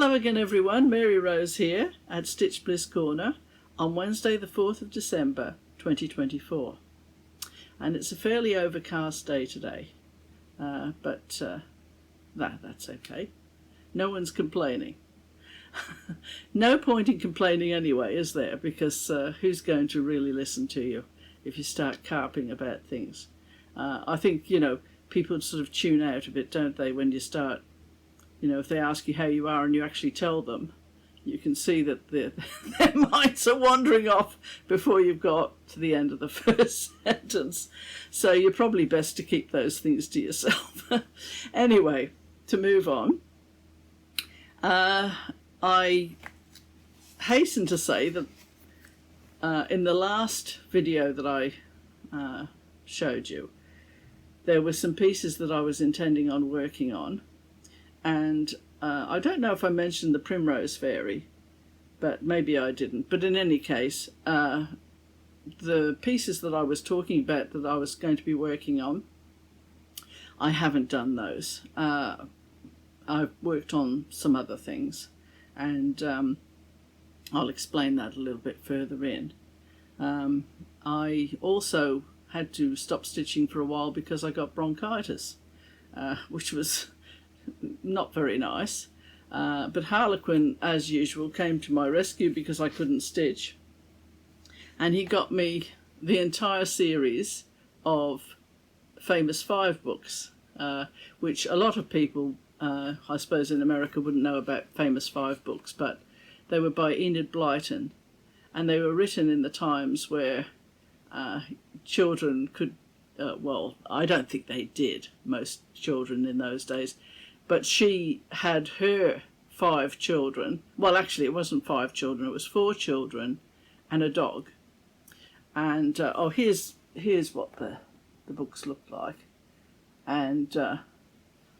Hello again everyone, Mary Rose here at Stitch Bliss Corner on Wednesday the 4th of December 2024. And it's a fairly overcast day today, but that's okay. No one's complaining. No point in complaining anyway, is there? Because who's going to really listen to you if you start carping about things? I think, people sort of tune out a bit, don't they, when you start. If they ask you how you are and you actually tell them, you can see that their minds are wandering off before you've got to the end of the first sentence. So you're probably best to keep those things to yourself. Anyway, to move on, I hasten to say that in the last video that I showed you, there were some pieces that I was intending on working on. And I don't know if I mentioned the Primrose Fairy, but maybe I didn't. But in any case, the pieces that I was talking about that I was going to be working on, I haven't done those. I've worked on some other things, and I'll explain that a little bit further in. I also had to stop stitching for a while because I got bronchitis, which was not very nice, but Harlequin, as usual, came to my rescue because I couldn't stitch, and he got me the entire series of Famous Five books, which a lot of people, I suppose in America, wouldn't know about Famous Five books, but they were by Enid Blyton, and they were written in the times where children could, well, I don't think they did, most children in those days, but she had her 5 children. Well, actually, it wasn't 5 children. It was 4 children and a dog. And, here's what the books look like. And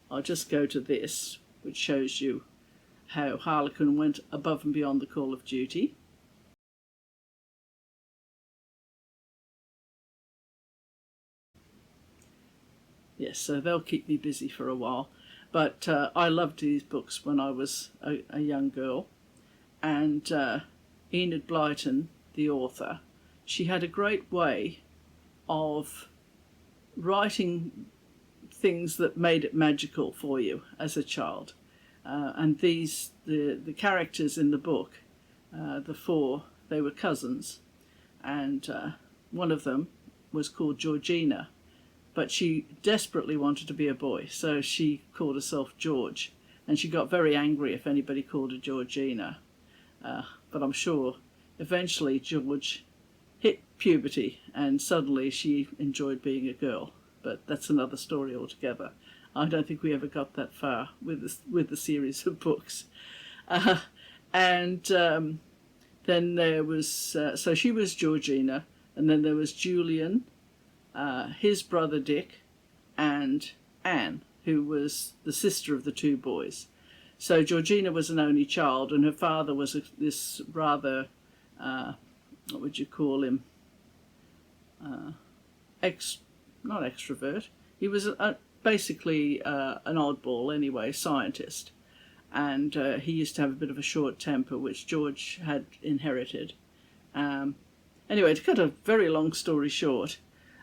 I'll just go to this, which shows you how Harlequin went above and beyond the call of duty. Yes, so they'll keep me busy for a while. But I loved these books when I was a young girl, and Enid Blyton, the author, she had a great way of writing things that made it magical for you as a child. And the characters in the book, the 4, they were cousins, and one of them was called Georgina. But she desperately wanted to be a boy, so she called herself George, and she got very angry if anybody called her Georgina. But I'm sure eventually George hit puberty, and suddenly she enjoyed being a girl. But that's another story altogether. I don't think we ever got that far with the series of books. Then there was, so she was Georgina, and then there was Julian, his brother Dick, and Anne, who was the sister of the 2 boys. So Georgina was an only child, and her father was this rather, what would you call him, not extrovert. He was basically an oddball anyway, scientist, and he used to have a bit of a short temper, which George had inherited. Anyway, to cut a very long story short,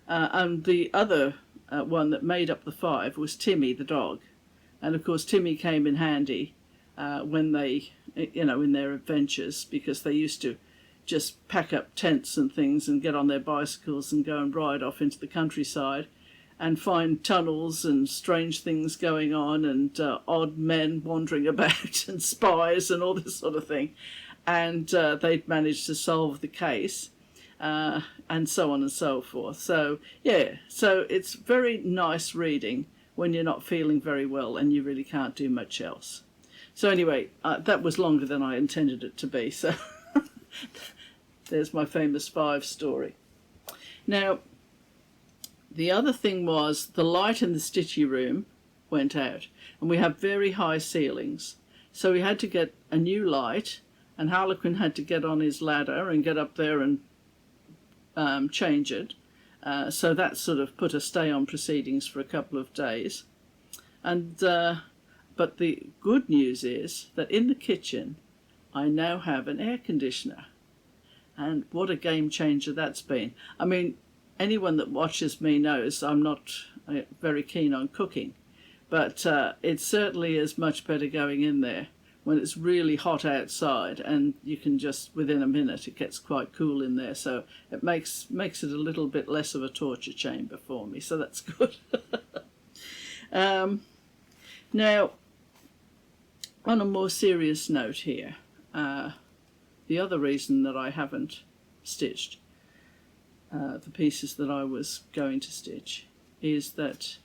and the other one that made up the 5 was Timmy the dog. And of course Timmy came in handy when they, in their adventures, because they used to just pack up tents and things and get on their bicycles and go and ride off into the countryside and find tunnels and strange things going on and odd men wandering about and spies and all this sort of thing. And they'd managed to solve the case. And so on and so forth. So, yeah, so it's very nice reading when you're not feeling very well and you really can't do much else. So anyway, that was longer than I intended it to be, so there's my Famous 5 story. Now, the other thing was the light in the Stitchy room went out, and we have very high ceilings. So we had to get a new light, and Harlequin had to get on his ladder and get up there and change it. So that sort of put a stay on proceedings for a couple of days. And but But the good news is that in the kitchen I now have an air conditioner, and what a game changer that's been. I mean, anyone that watches me knows I'm not very keen on cooking, but it certainly is much better going in there when it's really hot outside, and you can just, within a minute, it gets quite cool in there, so it makes it a little bit less of a torture chamber for me, so that's good. Now, on a more serious note here, the other reason that I haven't stitched the pieces that I was going to stitch is that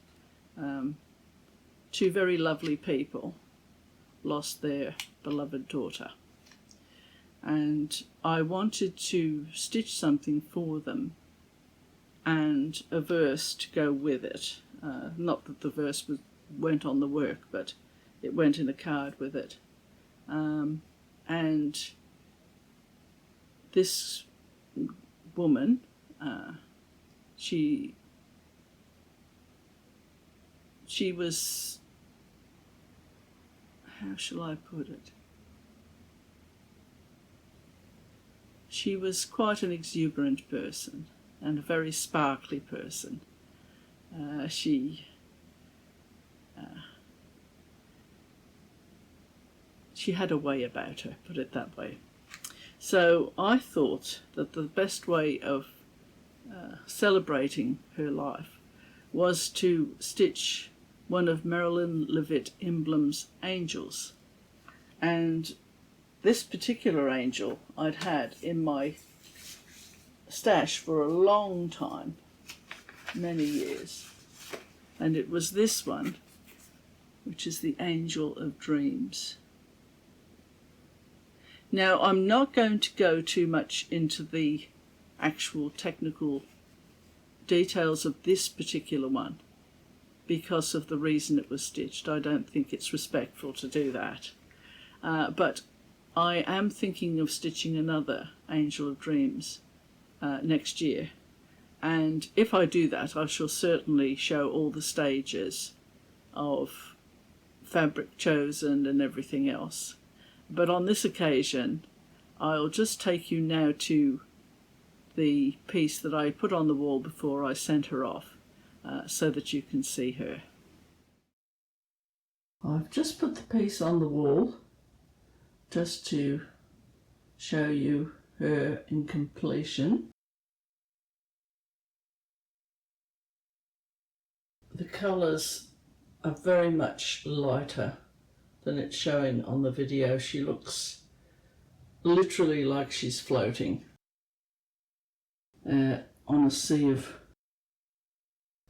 two very lovely people lost their beloved daughter, and I wanted to stitch something for them and a verse to go with it. Not that the verse went on the work, but it went in a card with it. And this woman, she was, how shall I put it? She was quite an exuberant person and a very sparkly person. She had a way about her, put it that way. So I thought that the best way of celebrating her life was to stitch one of Marilyn Leavitt-Imblum's angels. And this particular angel I'd had in my stash for a long time, many years. And it was this one, which is the Angel of Dreams. Now, I'm not going to go too much into the actual technical details of this particular one because of the reason it was stitched. I don't think it's respectful to do that. But I am thinking of stitching another Angel of Dreams next year. And if I do that, I shall certainly show all the stages of fabric chosen and everything else. But on this occasion, I'll just take you now to the piece that I put on the wall before I sent her off, so that you can see her. I've just put the piece on the wall just to show you her in completion. The colours are very much lighter than it's showing on the video. She looks literally like she's floating on a sea of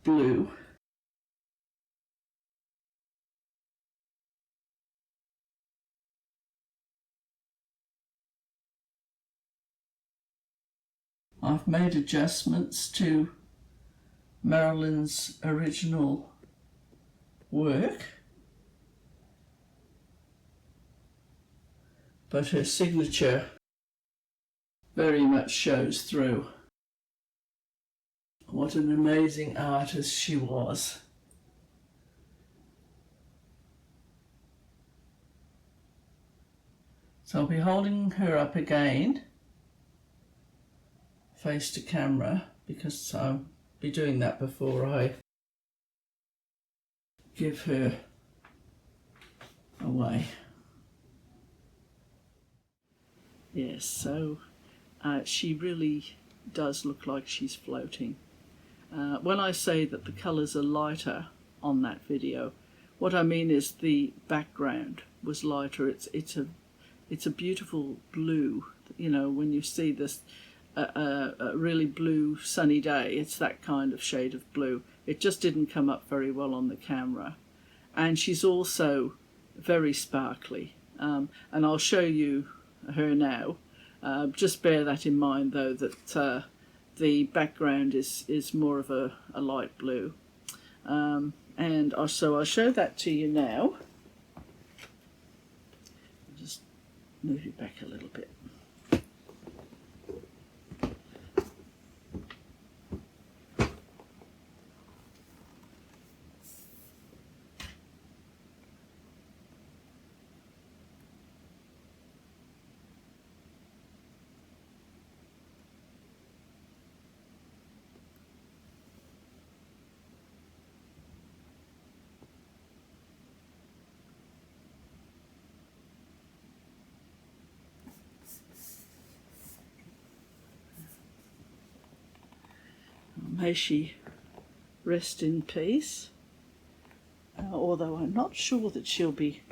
blue. I've made adjustments to Marilyn's original work, but her signature very much shows through. What an amazing artist she was. So I'll be holding her up again, face to camera, because I'll be doing that before I give her away. Yes, so she really does look like she's floating. When I say that the colours are lighter on that video, what I mean is the background was lighter. It's a beautiful blue. You know, when you see this a really blue sunny day, it's that kind of shade of blue. It just didn't come up very well on the camera. And she's also very sparkly, and I'll show you her now. Just bear that in mind, though, that the background is more of a light blue. And so I'll show that to you now. I'll just move you back a little bit. may she rest in peace. Although I'm not sure that she'll be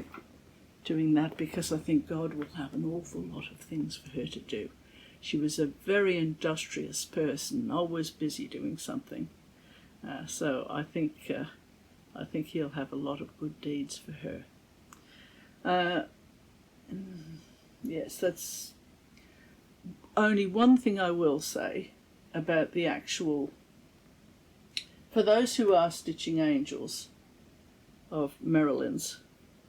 doing that, because I think God will have an awful lot of things for her to do. She was a very industrious person, always busy doing something. So I think he'll have a lot of good deeds for her. Yes, that's only one thing I will say about the actual, for those who are stitching angels of Marilyn's,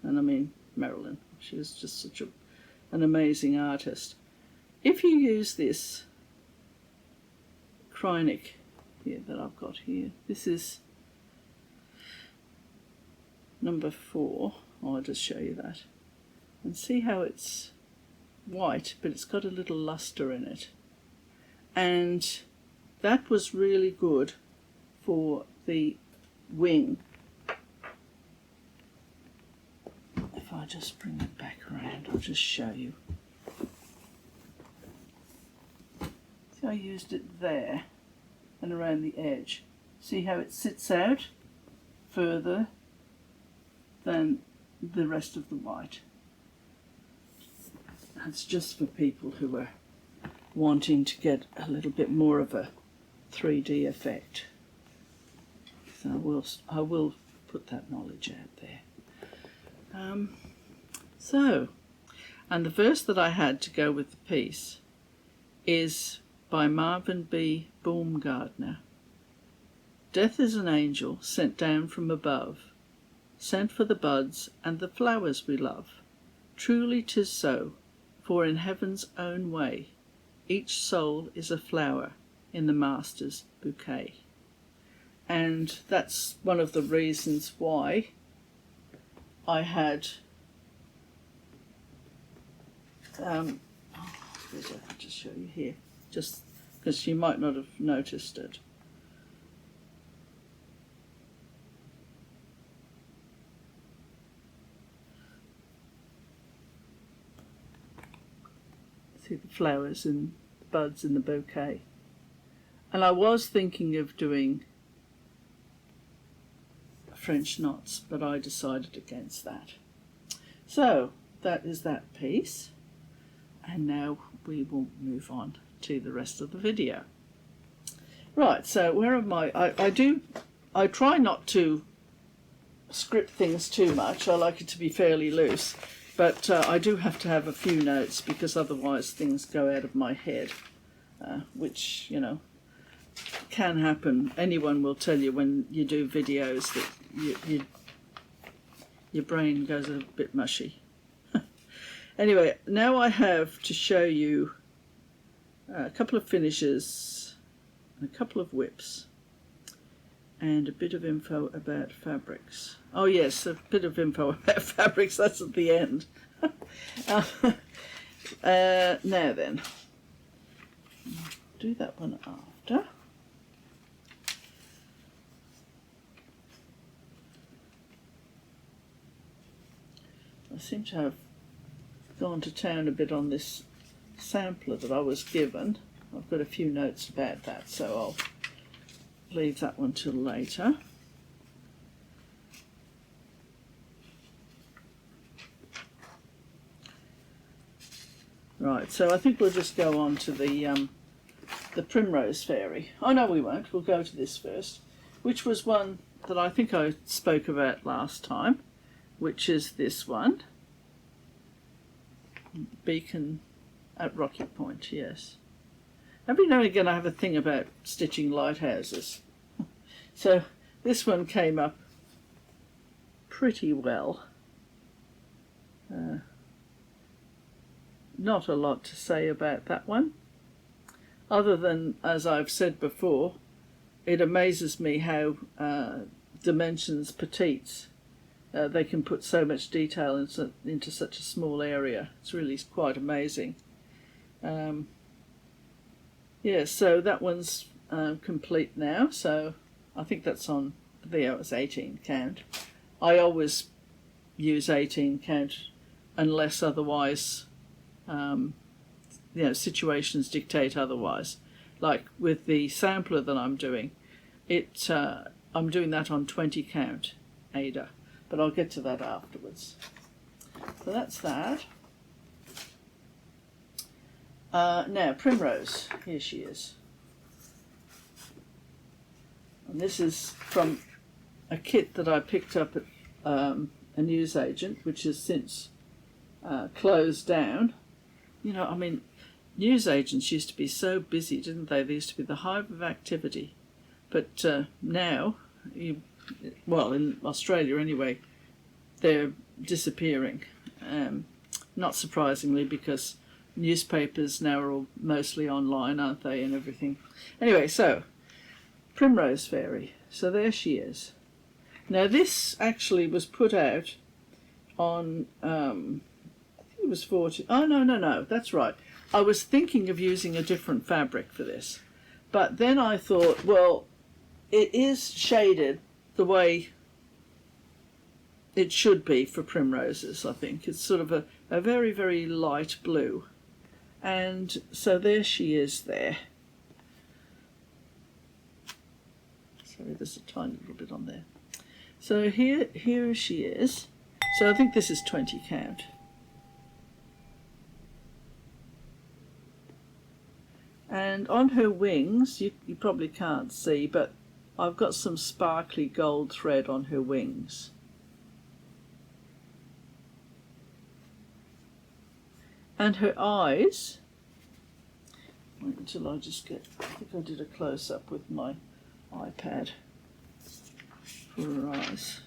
and I mean Marilyn, she was just such an amazing artist. If you use this Krynic here that I've got here, this is number 4. I'll just show you that. And see how it's white, but it's got a little luster in it. And that was really good for the wing. If I just bring it back around, I'll just show you. See, I used it there and around the edge. See how it sits out further than the rest of the white. That's just for people who are wanting to get a little bit more of a 3D effect. So I will put that knowledge out there. And the verse that I had to go with the piece is by Marvin B. Baumgartner. Death is an angel sent down from above, sent for the buds and the flowers we love. Truly 'tis so, for in heaven's own way, each soul is a flower in the Master's bouquet. And that's one of the reasons why I had I'll just show you here, just because you might not have noticed it. See the flowers and buds in the bouquet. And I was thinking of doing French knots, but I decided against that. So that is that piece. And now we will move on to the rest of the video. Right, so where am I? I try not to script things too much. I like it to be fairly loose, but I do have to have a few notes, because otherwise things go out of my head, which, you know, can happen. Anyone will tell you when you do videos that your brain goes a bit mushy. Anyway, now I have to show you a couple of finishes, a couple of whips, and a bit of info about fabrics. Oh yes, a bit of info about fabrics, that's at the end. Now then, do that one after. I seem to have gone to town a bit on this sampler that I was given. I've got a few notes about that, so I'll leave that one till later. Right, so I think we'll just go on to the Primrose Fairy. Oh no, we won't. We'll go to this first, which was one that I think I spoke about last time, which is this one. Beacon at Rocky Point, yes. Every now and again I have a thing about stitching lighthouses. So this one came up pretty well. Not a lot to say about that one, other than, as I've said before, it amazes me how dimensions petites, they can put so much detail into such a small area. It's really quite amazing. Yeah, so that one's complete now, so I think that's on there. It was 18 count. I always use 18 count unless otherwise, you know, situations dictate otherwise. Like with the sampler that I'm doing, I'm doing that on 20 count Ada, but I'll get to that afterwards. So that's that. Now Primrose, here she is. And this is from a kit that I picked up at a newsagent, which has since closed down. You know, I mean, newsagents used to be so busy, didn't they? They used to be the hive of activity. But now, well, in Australia anyway, they're disappearing. Not surprisingly, because newspapers now are all mostly online, aren't they, and everything. Anyway, so, Primrose Fairy. So there she is. Now this actually was put out on, I think it was 40, oh no, that's right. I was thinking of using a different fabric for this. But then I thought, well, it is shaded the way it should be for primroses, I think. It's sort of a very, very light blue. And so there she is there. Sorry, there's a tiny little bit on there. So here she is. So I think this is 20 count. And on her wings, you probably can't see, but I've got some sparkly gold thread on her wings. And her eyes, wait until I just get, I think I did a close-up with my iPad for her eyes.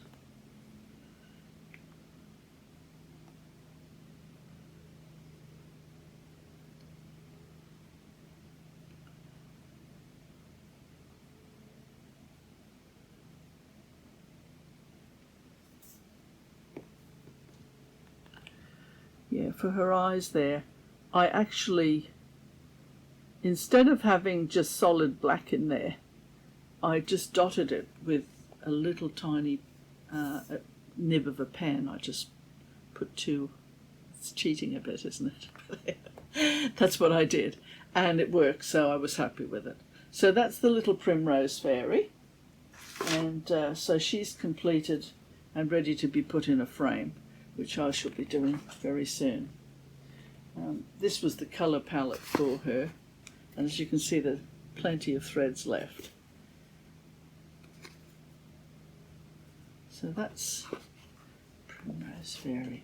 Yeah, for her eyes there, I actually, instead of having just solid black in there, I just dotted it with a little tiny nib of a pen. I just put two, it's cheating a bit, isn't it? That's what I did, and it worked, so I was happy with it. So that's the little Primrose Fairy, and so she's completed and ready to be put in a frame, which I shall be doing very soon. This was the colour palette for her, and as you can see, there's plenty of threads left. So that's Primrose Fairy.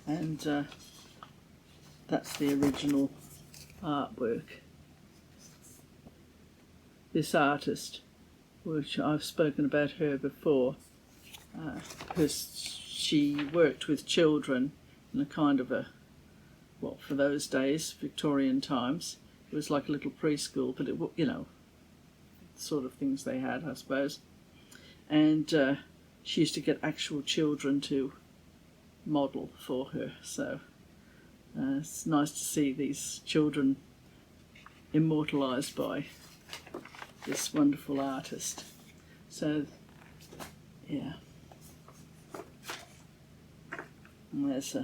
And that's the original artwork. This artist, which I've spoken about her before, because she worked with children in a kind of a, well, for those days, Victorian times, it was like a little preschool, but it, you know, sort of things they had, I suppose. And she used to get actual children to model for her, so it's nice to see these children immortalised by this wonderful artist. So yeah, and there's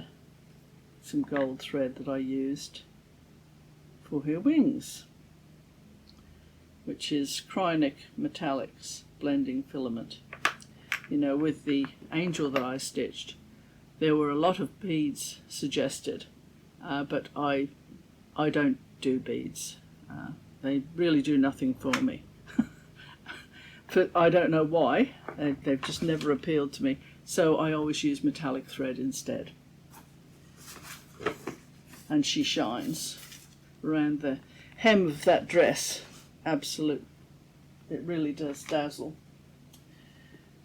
some gold thread that I used. for her wings, which is Krynic Metallics blending filament. You know, with the angel that I stitched, there were a lot of beads suggested, but I don't do beads. They really do nothing for me. But I don't know why. They've just never appealed to me. So I always use metallic thread instead. And she shines around the hem of that dress. Absolute. It really does dazzle.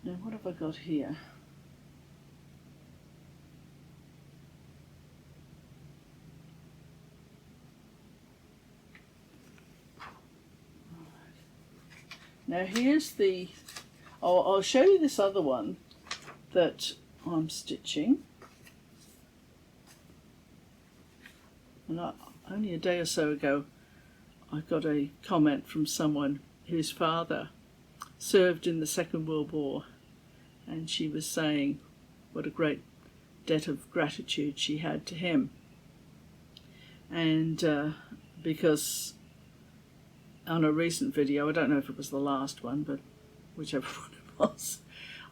Now what have I got here? Now here's the, I'll show you this other one that I'm stitching. And only a day or so ago I got a comment from someone whose father served in the Second World War, and she was saying what a great debt of gratitude she had to him. And because on a recent video, I don't know if it was the last one, but whichever one it was,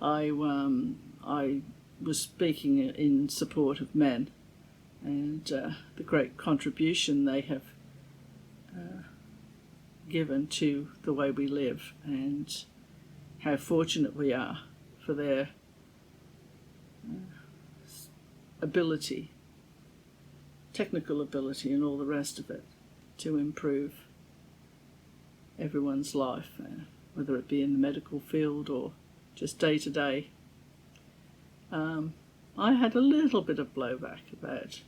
I was speaking in support of men and the great contribution they have given to the way we live, and how fortunate we are for their ability, technical ability and all the rest of it, to improve everyone's life, whether it be in the medical field or just day to day. I had a little bit of blowback about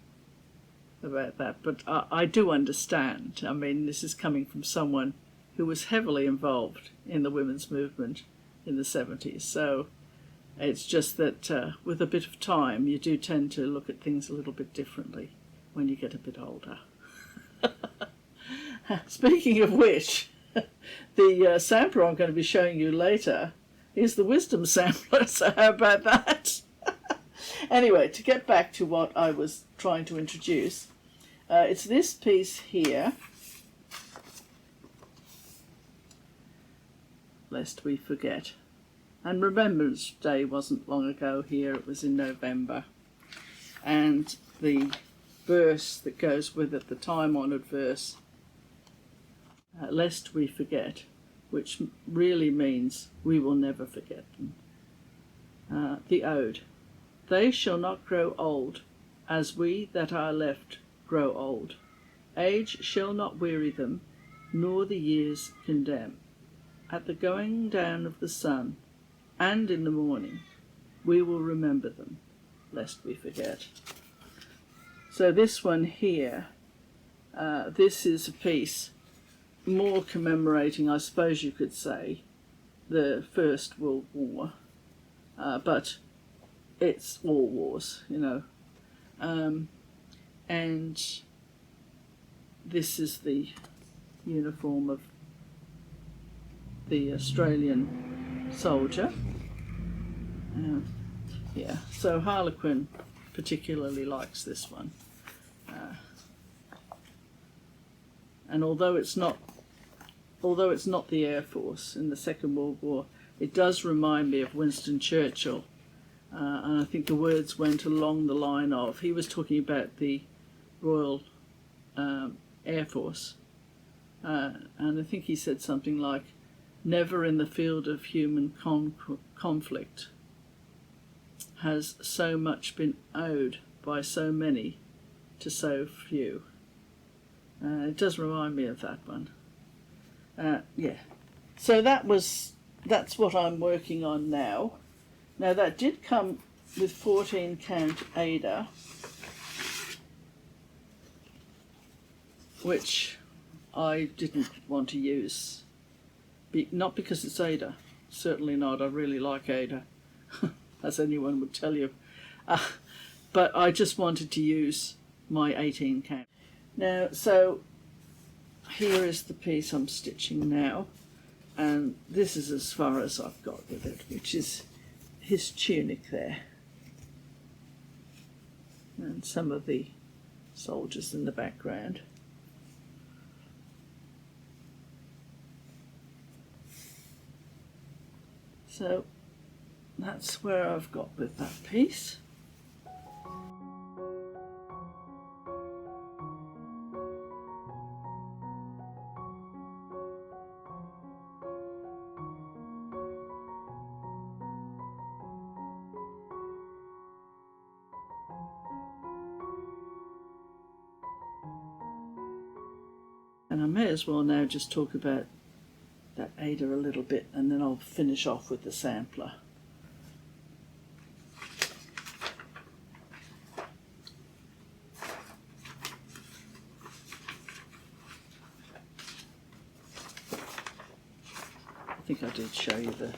that, but I do understand. I mean, this is coming from someone who was heavily involved in the women's movement in the 70s, so it's just that with a bit of time you do tend to look at things a little bit differently when you get a bit older. Speaking of which, the sampler I'm going to be showing you later is the Wisdom sampler, so how about that? Anyway, to get back to what I was trying to introduce, it's this piece here, lest we forget. And Remembrance Day wasn't long ago here, it was in November. And the verse that goes with it, the time-honoured verse, lest we forget, which really means we will never forget them. The Ode. They shall not grow old, as we that are left grow old. Age shall not weary them, nor the years condemn. At the going down of the sun, and in the morning, we will remember them, lest we forget. So this one here, this is a piece more commemorating, I suppose you could say, the First World War, but it's all wars, you know. And this is the uniform of the Australian soldier. Yeah, so Harlequin particularly likes this one. And although it's not the Air Force in the Second World War, it does remind me of Winston Churchill. And I think the words went along the line of, he was talking about the Royal Air Force, and I think he said something like, never in the field of human conflict has so much been owed by so many to so few. It does remind me of that one. Yeah. So that's what I'm working on now. Now that did come with 14 count Ada, which I didn't want to use. Not because it's Ada, certainly not. I really like Ada, as anyone would tell you. But I just wanted to use my 18 count. Now, so here is the piece I'm stitching now, and this is as far as I've got with it, which is his tunic there, and some of the soldiers in the background. So that's where I've got with that piece. And I may as well now just talk about that Ada a little bit, and then I'll finish off with the sampler. I think I did show you the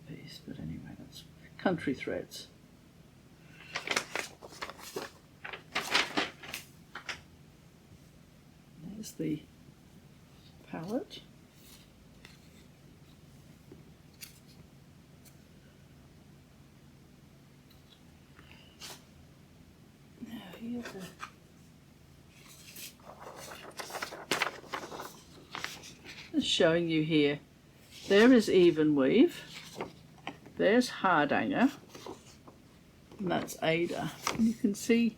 piece, but anyway, that's Country Threads. There's the palette. Now here's just showing you here. There is even weave. There's Hardanger, and that's Ada. And you can see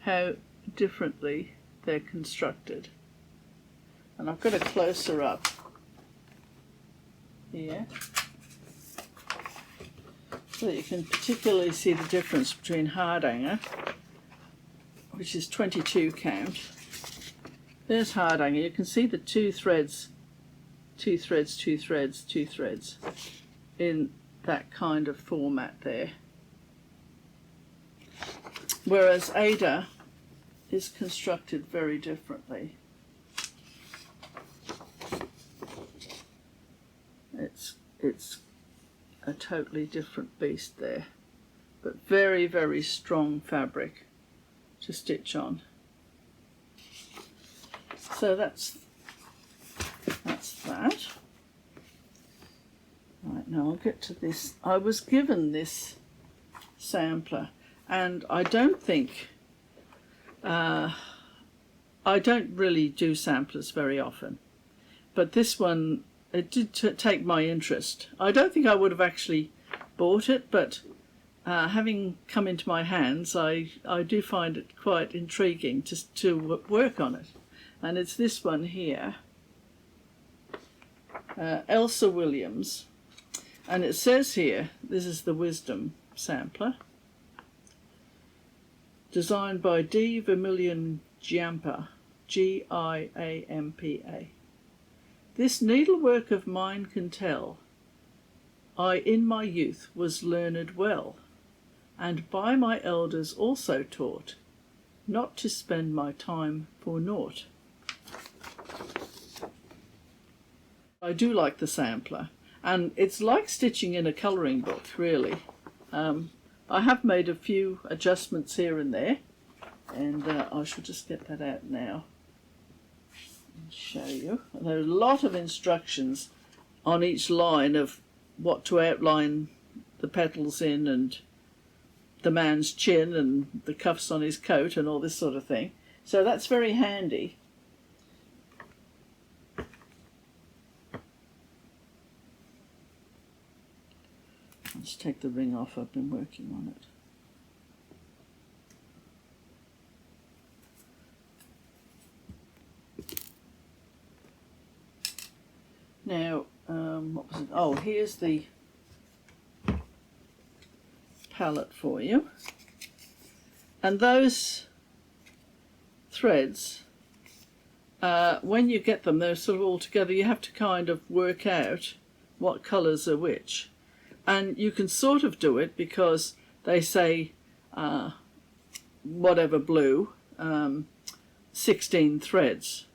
how differently they're constructed. And I've got a closer up here so that you can particularly see the difference between Hardanger, which is 22 count. There's Hardanger. You can see the two threads in that kind of format there. Whereas Ada is constructed very differently. It's a totally different beast there, but very, very strong fabric to stitch on. So that's that. Right, now I'll get to this. I was given this sampler, and I don't think I don't really do samplers very often, but this one, it did take my interest. I don't think I would have actually bought it, but having come into my hands, I do find it quite intriguing to work on it. And it's this one here, Elsa Williams, and it says here, this is the Wisdom sampler, designed by D. Vermilion Giampa, Giampa. This needlework of mine can tell, I in my youth was learned well, and by my elders also taught, not to spend my time for naught. I do like the sampler, and it's like stitching in a colouring book, really. I have made a few adjustments here and there, and I shall just get that out now and show you. And there are a lot of instructions on each line of what to outline the petals in, and the man's chin and the cuffs on his coat and all this sort of thing. So that's very handy. Let's take the ring off, I've been working on it. Now, what was it? Oh, here's the palette for you. And those threads, when you get them, they're sort of all together. You have to kind of work out what colours are which. And you can sort of do it because they say whatever blue, 16 threads,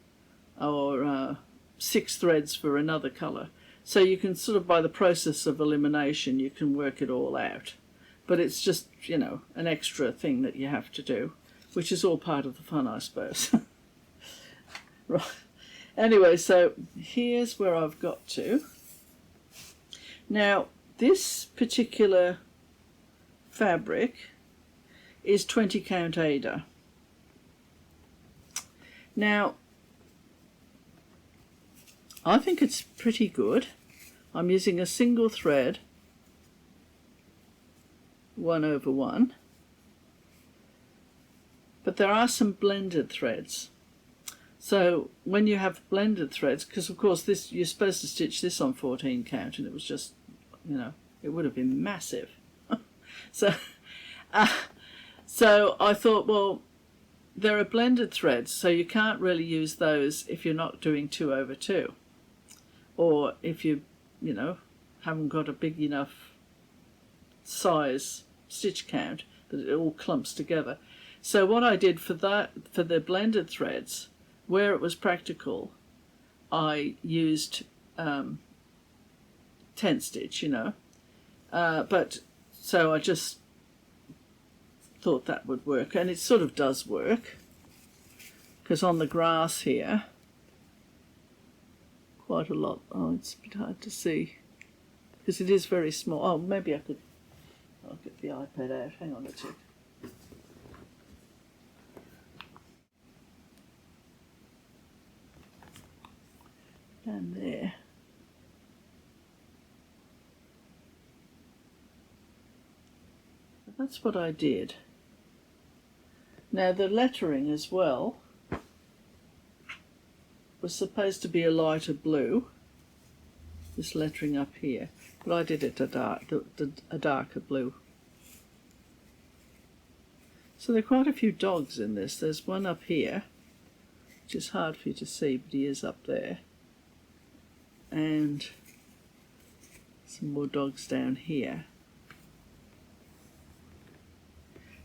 or 6 threads for another colour. So you can sort of, by the process of elimination, you can work it all out. But it's just, you know, an extra thing that you have to do, which is all part of the fun, I suppose. Right. Anyway, so here's where I've got to. Now, this particular fabric is 20 count Ada. Now, I think it's pretty good. I'm using a single thread 1/1, but there are some blended threads. So when you have blended threads, because of course this, you're supposed to stitch this on 14 count, and it was just, you know, it would have been massive. So so I thought, well, there are blended threads, so you can't really use those if you're not doing 2/2, or if you know, haven't got a big enough size stitch count that it all clumps together. So what I did for the blended threads, where it was practical, I used tent stitch, you know, but so I just thought that would work, and it sort of does work, because on the grass here, quite a lot. Oh, it's a bit hard to see because it is very small. Oh, maybe I'll get the iPad out. Hang on a tick. Down there. That's what I did. Now the lettering as well was supposed to be a lighter blue, this lettering up here, but I did it a darker blue. So there are quite a few dogs in this. There's one up here, which is hard for you to see, but he is up there. And some more dogs down here.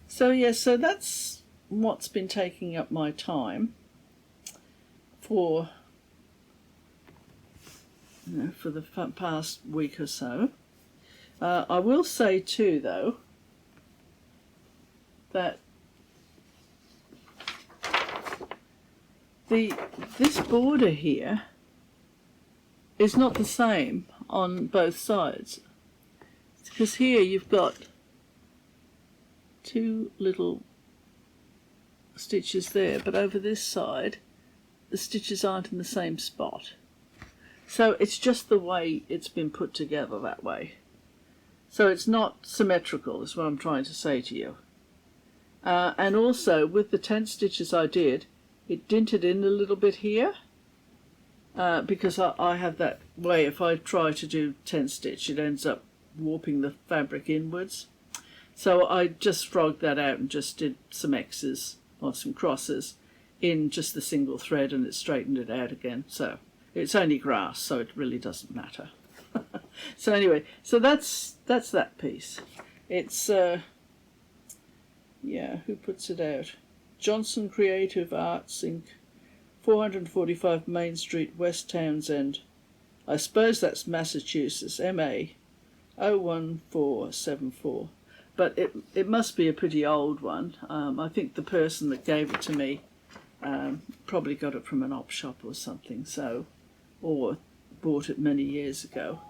So yes, so that's what's been taking up my time for, you know, for the past week or so. I will say too, though, that this border here is not the same on both sides, because here you've got two little stitches there, but over this side the stitches aren't in the same spot. So it's just the way it's been put together that way. So it's not symmetrical, is what I'm trying to say to you. And also with the tent stitches I did, it dinted in a little bit here, because I have that way, if I try to do tent stitch, it ends up warping the fabric inwards. So I just frogged that out and just did some X's or some crosses in just the single thread, and it straightened it out again. So it's only grass, so it really doesn't matter. So anyway, so that's that piece. It's yeah, who puts it out? Johnson Creative Arts Inc., 445 Main Street, West Townsend. I suppose that's Massachusetts, MA 01474. But it must be a pretty old one. I think the person that gave it to me probably got it from an op shop or something, so, or bought it many years ago.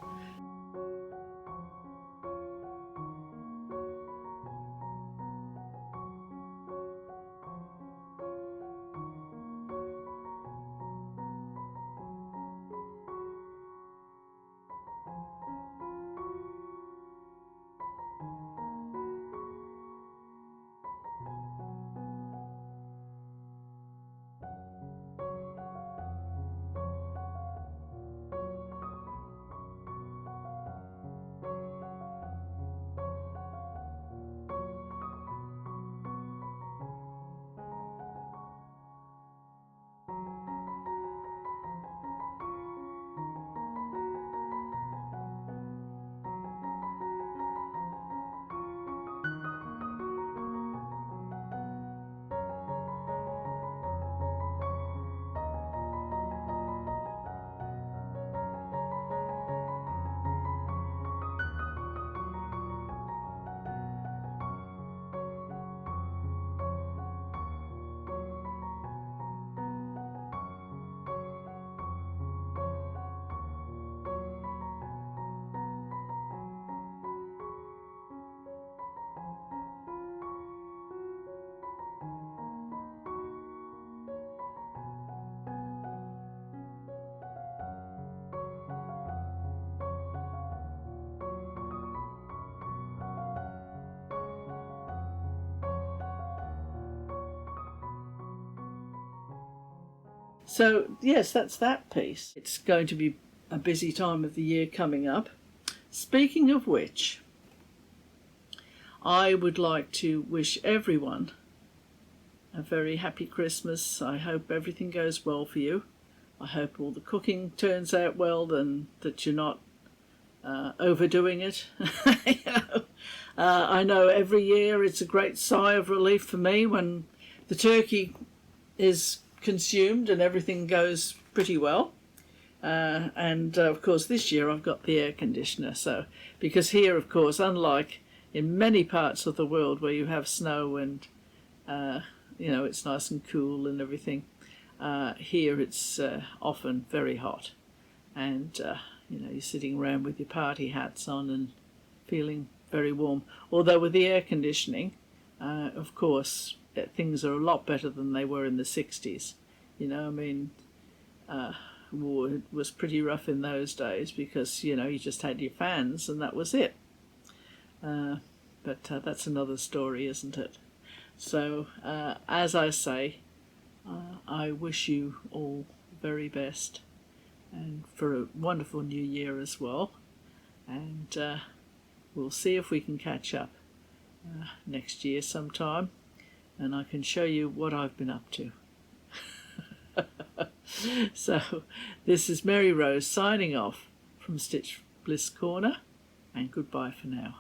So yes, that's that piece. It's going to be a busy time of the year coming up. Speaking of which, I would like to wish everyone a very happy Christmas. I hope everything goes well for you. I hope all the cooking turns out well and that you're not overdoing it. You know, I know every year it's a great sigh of relief for me when the turkey is consumed and everything goes pretty well. And of course this year I've got the air conditioner, so because here, of course, unlike in many parts of the world where you have snow and you know, it's nice and cool and everything, here it's often very hot, and you know, you're sitting around with your party hats on and feeling very warm. Although with the air conditioning, of course, things are a lot better than they were in the 60s. You know, I mean, it was pretty rough in those days because, you know, you just had your fans and that was it. But that's another story, isn't it? So, as I say, I wish you all very best, and for a wonderful new year as well. And we'll see if we can catch up next year sometime, and I can show you what I've been up to. So, this is Mary Rose signing off from Stitch Bliss Corner, and goodbye for now.